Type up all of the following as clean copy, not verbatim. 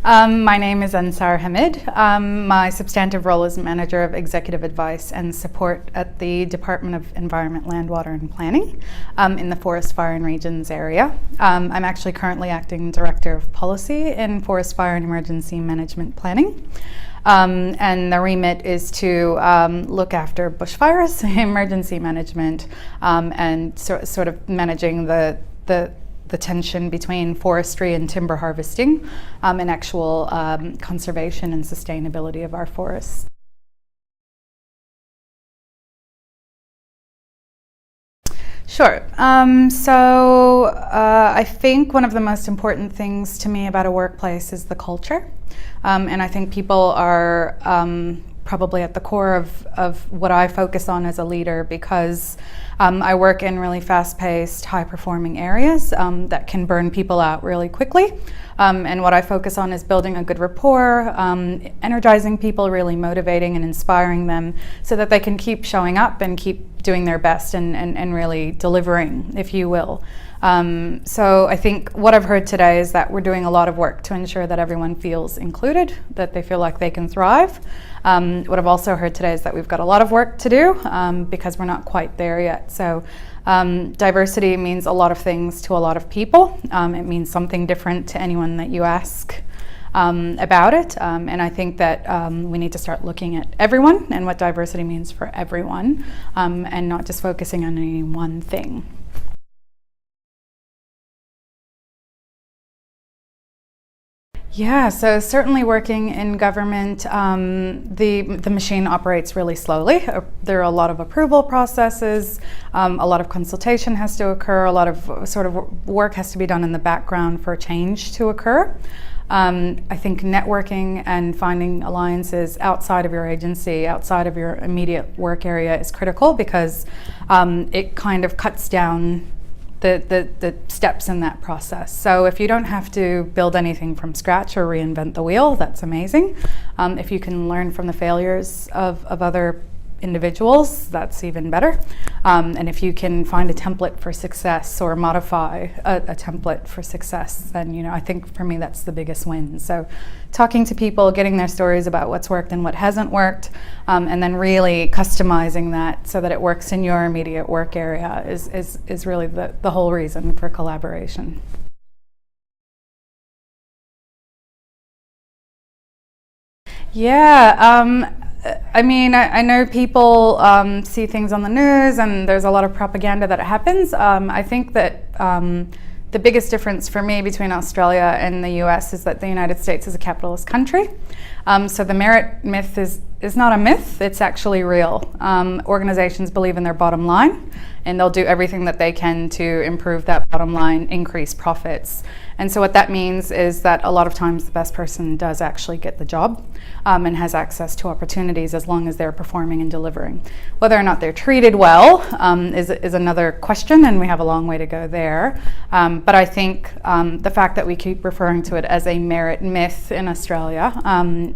My name is Entsar Hamid. My substantive role is Manager of Executive Advice and Support at the Department of Environment, Land, Water and Planning in the Forest, Fire and Regions area. I'm actually currently Acting Director of Policy in Forest, Fire and Emergency Management Planning. And the remit is to look after bushfires, emergency management, and sort of managing the tension between forestry and timber harvesting and actual conservation and sustainability of our forests. Sure. I think one of the most important things to me about a workplace is the culture. And I think people are probably at the core of what I focus on as a leader, because I work in really fast-paced, high-performing areas that can burn people out really quickly. And what I focus on is building a good rapport, energizing people, really motivating and inspiring them so that they can keep showing up and keep doing their best and really delivering, if you will. So I think what I've heard today is that we're doing a lot of work to ensure that everyone feels included, that they feel like they can thrive. What I've also heard today is that we've got a lot of work to do because we're not quite there yet. So diversity means a lot of things to a lot of people. It means something different to anyone that you ask about it. And I think that we need to start looking at everyone and what diversity means for everyone, and not just focusing on any one thing. Yeah, so certainly working in government, the machine operates really slowly. There are a lot of approval processes, a lot of consultation has to occur, a lot of sort of work has to be done in the background for change to occur. I think networking and finding alliances outside of your agency, outside of your immediate work area is critical, because it kind of cuts down the steps in that process. So if you don't have to build anything from scratch or reinvent the wheel, that's amazing. If you can learn from the failures of other individuals, that's even better. And if you can find a template for success or modify a template for success, then I think for me that's the biggest win. So talking to people, getting their stories about what's worked and what hasn't worked, and then really customizing that so that it works in your immediate work area is really the whole reason for collaboration. Yeah. I mean, I know people see things on the news and there's a lot of propaganda that happens. I think that the biggest difference for me between Australia and the US is that the United States is a capitalist country. So the merit myth is not a myth, it's actually real. Organizations believe in their bottom line, and they'll do everything that they can to improve that bottom line, increase profits. And so what that means is that a lot of times the best person does actually get the job and has access to opportunities as long as they're performing and delivering. Whether or not they're treated well is another question, and we have a long way to go there. But I think the fact that we keep referring to it as a merit myth in Australia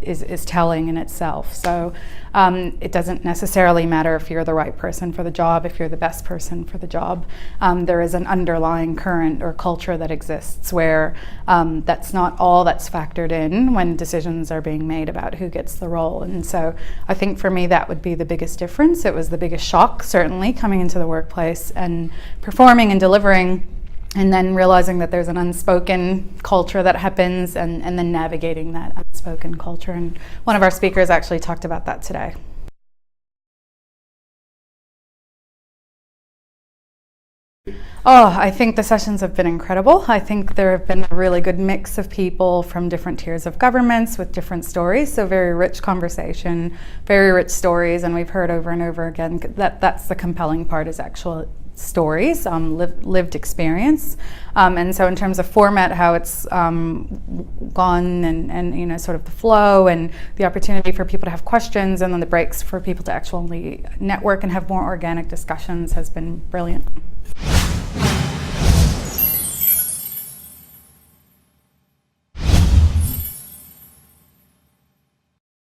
is telling in itself. So it doesn't necessarily matter if you're the right person for the job, if you're the best person for the job. There is an underlying current or culture that exists where that's not all that's factored in when decisions are being made about who gets the role. And so I think for me that would be the biggest difference. It was the biggest shock, certainly, coming into the workplace and performing and delivering, and then realizing that there's an unspoken culture that happens, and then navigating that unspoken culture. And one of our speakers actually talked about that today. Oh, I think the sessions have been incredible. I think there have been a really good mix of people from different tiers of governments with different stories. So very rich conversation, very rich stories, and we've heard over and over again that that's the compelling part, is actual stories, lived experience. And so in terms of format, how it's gone and sort of the flow and the opportunity for people to have questions, and then the breaks for people to actually network and have more organic discussions has been brilliant.